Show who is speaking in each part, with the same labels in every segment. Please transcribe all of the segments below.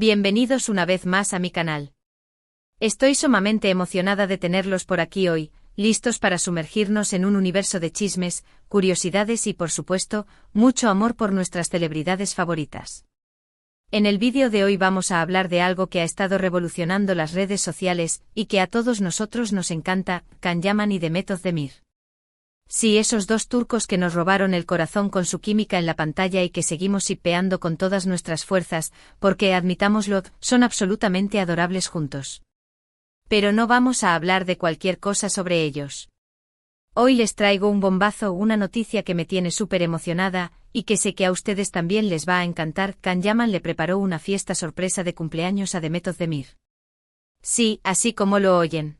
Speaker 1: Bienvenidos una vez más a mi canal. Estoy sumamente emocionada de tenerlos por aquí hoy, listos para sumergirnos en un universo de chismes, curiosidades y por supuesto, mucho amor por nuestras celebridades favoritas. En el vídeo de hoy vamos a hablar de algo que ha estado revolucionando las redes sociales y que a todos nosotros nos encanta, Can Yaman y Demet Özdemir. Sí, esos dos turcos que nos robaron el corazón con su química en la pantalla y que seguimos shippeando con todas nuestras fuerzas, porque, admitámoslo, son absolutamente adorables juntos. Pero no vamos a hablar de cualquier cosa sobre ellos. Hoy les traigo un bombazo, una noticia que me tiene súper emocionada, y que sé que a ustedes también les va a encantar. Can Yaman le preparó una fiesta sorpresa de cumpleaños a Demet Özdemir. Sí, así como lo oyen.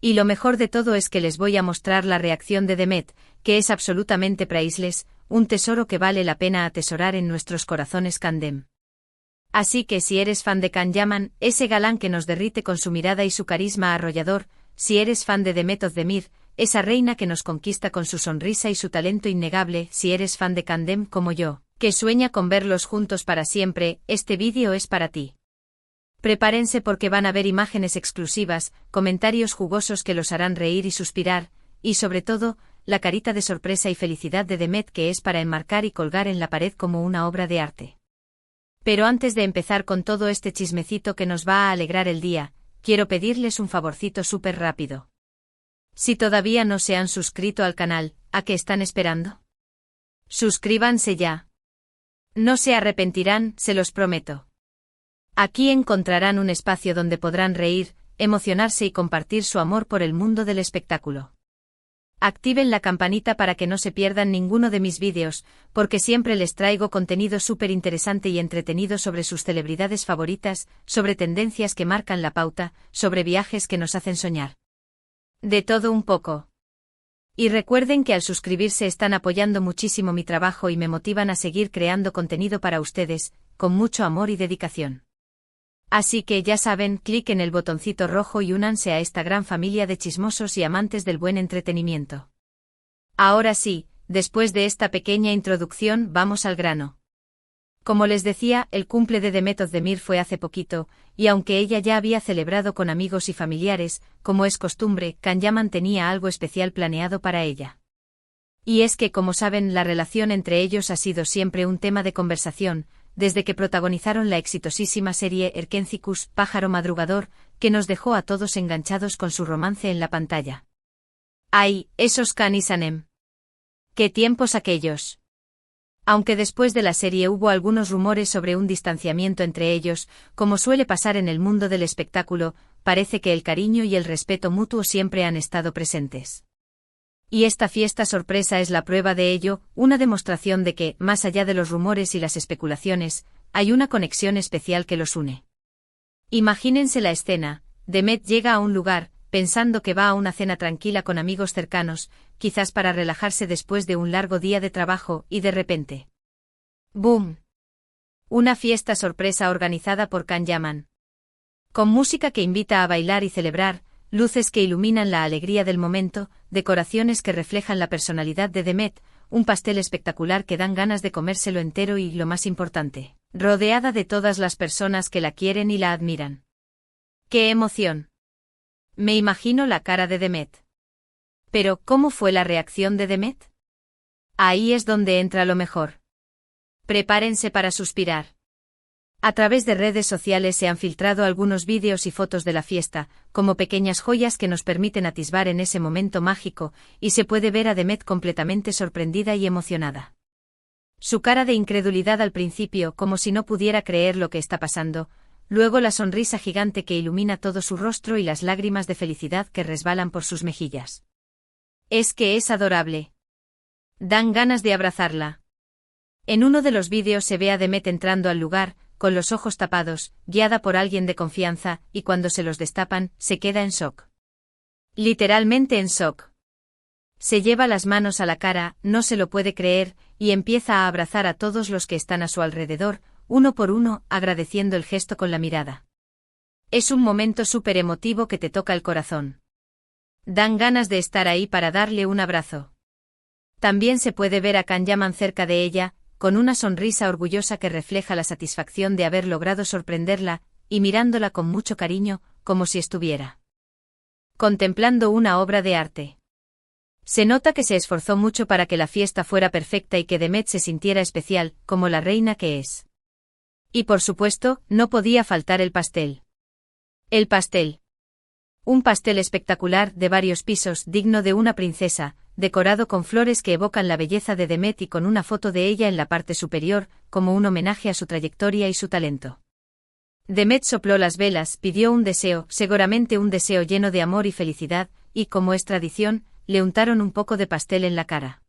Speaker 1: Y lo mejor de todo es que les voy a mostrar la reacción de Demet, que es absolutamente priceless, un tesoro que vale la pena atesorar en nuestros corazones Candem. Así que si eres fan de Can Yaman, ese galán que nos derrite con su mirada y su carisma arrollador, si eres fan de Demet Özdemir, esa reina que nos conquista con su sonrisa y su talento innegable, si eres fan de Candem como yo, que sueña con verlos juntos para siempre, este vídeo es para ti. Prepárense porque van a ver imágenes exclusivas, comentarios jugosos que los harán reír y suspirar, y sobre todo, la carita de sorpresa y felicidad de Demet que es para enmarcar y colgar en la pared como una obra de arte. Pero antes de empezar con todo este chismecito que nos va a alegrar el día, quiero pedirles un favorcito súper rápido. Si todavía no se han suscrito al canal, ¿a qué están esperando? Suscríbanse ya. No se arrepentirán, se los prometo. Aquí encontrarán un espacio donde podrán reír, emocionarse y compartir su amor por el mundo del espectáculo. Activen la campanita para que no se pierdan ninguno de mis vídeos, porque siempre les traigo contenido súper interesante y entretenido sobre sus celebridades favoritas, sobre tendencias que marcan la pauta, sobre viajes que nos hacen soñar. De todo un poco. Y recuerden que al suscribirse están apoyando muchísimo mi trabajo y me motivan a seguir creando contenido para ustedes, con mucho amor y dedicación. Así que ya saben, clic en el botoncito rojo y únanse a esta gran familia de chismosos y amantes del buen entretenimiento. Ahora sí, después de esta pequeña introducción, vamos al grano. Como les decía, el cumple de Demet Özdemir fue hace poquito, y aunque ella ya había celebrado con amigos y familiares, como es costumbre, Can Yaman tenía algo especial planeado para ella. Y es que, como saben, la relación entre ellos ha sido siempre un tema de conversación, desde que protagonizaron la exitosísima serie Erkencikus, Pájaro Madrugador, que nos dejó a todos enganchados con su romance en la pantalla. ¡Ay, esos Can y Sanem! ¡Qué tiempos aquellos! Aunque después de la serie hubo algunos rumores sobre un distanciamiento entre ellos, como suele pasar en el mundo del espectáculo, parece que el cariño y el respeto mutuo siempre han estado presentes. Y esta fiesta sorpresa es la prueba de ello, una demostración de que, más allá de los rumores y las especulaciones, hay una conexión especial que los une. Imagínense la escena: Demet llega a un lugar, pensando que va a una cena tranquila con amigos cercanos, quizás para relajarse después de un largo día de trabajo, y de repente, ¡boom! Una fiesta sorpresa organizada por Can Yaman. Con música que invita a bailar y celebrar, luces que iluminan la alegría del momento, decoraciones que reflejan la personalidad de Demet, un pastel espectacular que dan ganas de comérselo entero y, lo más importante, rodeada de todas las personas que la quieren y la admiran. ¡Qué emoción! Me imagino la cara de Demet. Pero, ¿cómo fue la reacción de Demet? Ahí es donde entra lo mejor. Prepárense para suspirar. A través de redes sociales se han filtrado algunos vídeos y fotos de la fiesta, como pequeñas joyas que nos permiten atisbar en ese momento mágico, y se puede ver a Demet completamente sorprendida y emocionada. Su cara de incredulidad al principio, como si no pudiera creer lo que está pasando, luego la sonrisa gigante que ilumina todo su rostro y las lágrimas de felicidad que resbalan por sus mejillas. Es que es adorable. Dan ganas de abrazarla. En uno de los vídeos se ve a Demet entrando al lugar, con los ojos tapados, guiada por alguien de confianza, y cuando se los destapan, se queda en shock. Literalmente en shock. Se lleva las manos a la cara, no se lo puede creer, y empieza a abrazar a todos los que están a su alrededor, uno por uno, agradeciendo el gesto con la mirada. Es un momento súper emotivo que te toca el corazón. Dan ganas de estar ahí para darle un abrazo. También se puede ver a Can Yaman cerca de ella, con una sonrisa orgullosa que refleja la satisfacción de haber logrado sorprenderla, y mirándola con mucho cariño, como si estuviera contemplando una obra de arte. Se nota que se esforzó mucho para que la fiesta fuera perfecta y que Demet se sintiera especial, como la reina que es. Y por supuesto, no podía faltar el pastel. El pastel. Un pastel espectacular, de varios pisos, digno de una princesa, decorado con flores que evocan la belleza de Demet y con una foto de ella en la parte superior, como un homenaje a su trayectoria y su talento. Demet sopló las velas, pidió un deseo, seguramente un deseo lleno de amor y felicidad, y como es tradición, le untaron un poco de pastel en la cara.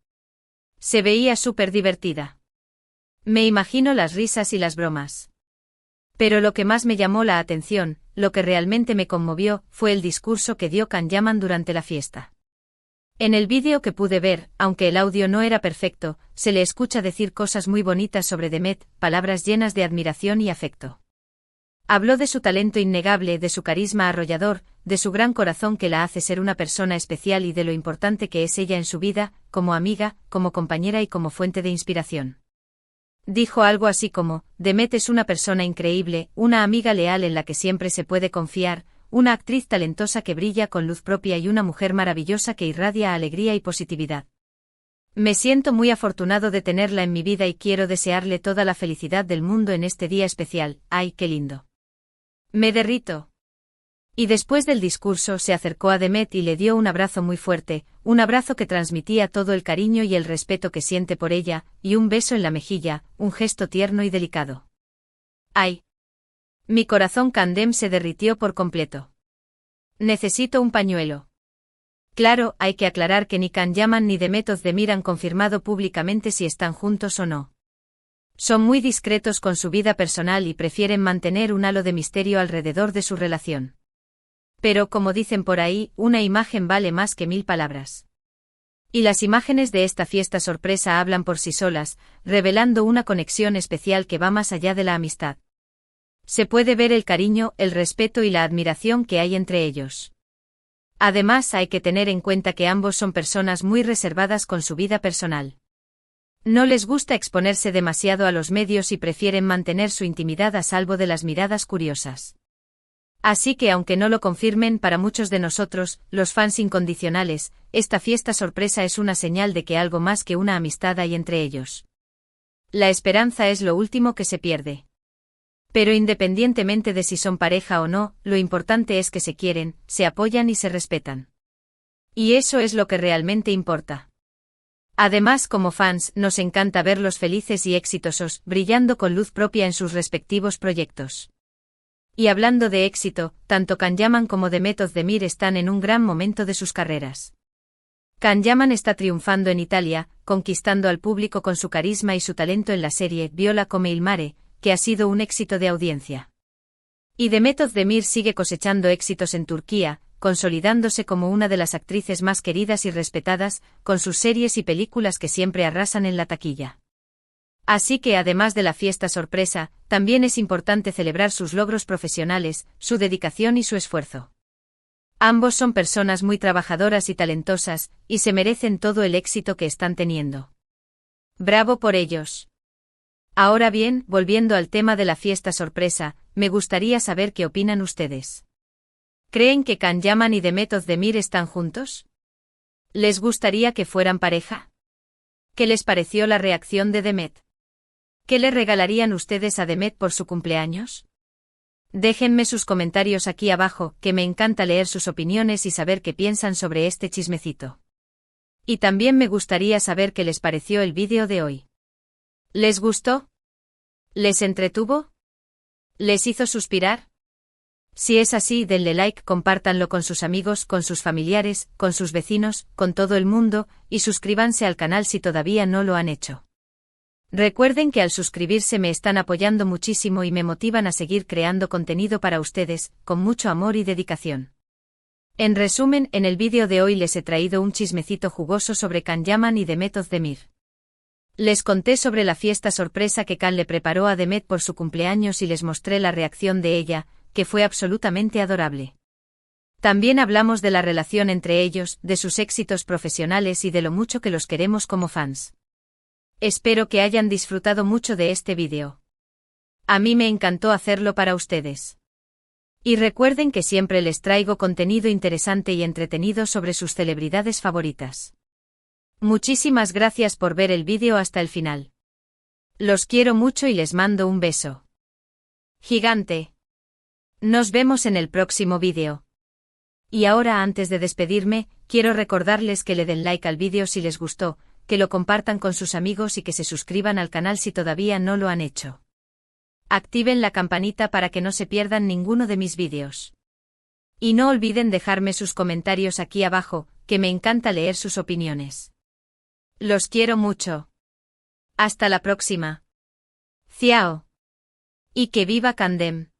Speaker 1: Se veía súper divertida. Me imagino las risas y las bromas. Pero lo que más me llamó la atención, lo que realmente me conmovió, fue el discurso que dio Can Yaman durante la fiesta. En el vídeo que pude ver, aunque el audio no era perfecto, se le escucha decir cosas muy bonitas sobre Demet, palabras llenas de admiración y afecto. Habló de su talento innegable, de su carisma arrollador, de su gran corazón que la hace ser una persona especial y de lo importante que es ella en su vida, como amiga, como compañera y como fuente de inspiración. Dijo algo así como, Demet es una persona increíble, una amiga leal en la que siempre se puede confiar, una actriz talentosa que brilla con luz propia y una mujer maravillosa que irradia alegría y positividad. Me siento muy afortunado de tenerla en mi vida y quiero desearle toda la felicidad del mundo en este día especial. ¡Ay, qué lindo! Me derrito. Y después del discurso se acercó a Demet y le dio un abrazo muy fuerte, un abrazo que transmitía todo el cariño y el respeto que siente por ella, y un beso en la mejilla, un gesto tierno y delicado. ¡Ay! Mi corazón Candem se derritió por completo. Necesito un pañuelo. Claro, hay que aclarar que ni Can Yaman ni Demet Özdemir han confirmado públicamente si están juntos o no. Son muy discretos con su vida personal y prefieren mantener un halo de misterio alrededor de su relación. Pero como dicen por ahí, una imagen vale más que 1000 palabras. Y las imágenes de esta fiesta sorpresa hablan por sí solas, revelando una conexión especial que va más allá de la amistad. Se puede ver el cariño, el respeto y la admiración que hay entre ellos. Además, hay que tener en cuenta que ambos son personas muy reservadas con su vida personal. No les gusta exponerse demasiado a los medios y prefieren mantener su intimidad a salvo de las miradas curiosas. Así que aunque no lo confirmen para muchos de nosotros, los fans incondicionales, esta fiesta sorpresa es una señal de que algo más que una amistad hay entre ellos. La esperanza es lo último que se pierde. Pero independientemente de si son pareja o no, lo importante es que se quieren, se apoyan y se respetan. Y eso es lo que realmente importa. Además, como fans, nos encanta verlos felices y exitosos, brillando con luz propia en sus respectivos proyectos. Y hablando de éxito, tanto Can Yaman como Demet Özdemir están en un gran momento de sus carreras. Can Yaman está triunfando en Italia, conquistando al público con su carisma y su talento en la serie Viola come il mare, que ha sido un éxito de audiencia. Y Demet Özdemir sigue cosechando éxitos en Turquía, consolidándose como una de las actrices más queridas y respetadas, con sus series y películas que siempre arrasan en la taquilla. Así que además de la fiesta sorpresa, también es importante celebrar sus logros profesionales, su dedicación y su esfuerzo. Ambos son personas muy trabajadoras y talentosas, y se merecen todo el éxito que están teniendo. ¡Bravo por ellos! Ahora bien, volviendo al tema de la fiesta sorpresa, me gustaría saber qué opinan ustedes. ¿Creen que Can Yaman y Demet Özdemir están juntos? ¿Les gustaría que fueran pareja? ¿Qué les pareció la reacción de Demet? ¿Qué le regalarían ustedes a Demet por su cumpleaños? Déjenme sus comentarios aquí abajo, que me encanta leer sus opiniones y saber qué piensan sobre este chismecito. Y también me gustaría saber qué les pareció el vídeo de hoy. ¿Les gustó? ¿Les entretuvo? ¿Les hizo suspirar? Si es así, denle like, compártanlo con sus amigos, con sus familiares, con sus vecinos, con todo el mundo, y suscríbanse al canal si todavía no lo han hecho. Recuerden que al suscribirse me están apoyando muchísimo y me motivan a seguir creando contenido para ustedes, con mucho amor y dedicación. En resumen, en el vídeo de hoy les he traído un chismecito jugoso sobre Can Yaman y Demet Özdemir. Les conté sobre la fiesta sorpresa que Can le preparó a Demet por su cumpleaños y les mostré la reacción de ella, que fue absolutamente adorable. También hablamos de la relación entre ellos, de sus éxitos profesionales y de lo mucho que los queremos como fans. Espero que hayan disfrutado mucho de este vídeo. A mí me encantó hacerlo para ustedes. Y recuerden que siempre les traigo contenido interesante y entretenido sobre sus celebridades favoritas. Muchísimas gracias por ver el vídeo hasta el final. Los quiero mucho y les mando un beso gigante. Nos vemos en el próximo vídeo. Y ahora, antes de despedirme, quiero recordarles que le den like al vídeo si les gustó, que lo compartan con sus amigos y que se suscriban al canal si todavía no lo han hecho. Activen la campanita para que no se pierdan ninguno de mis vídeos. Y no olviden dejarme sus comentarios aquí abajo, que me encanta leer sus opiniones. Los quiero mucho. Hasta la próxima. Ciao. Y que viva Candem.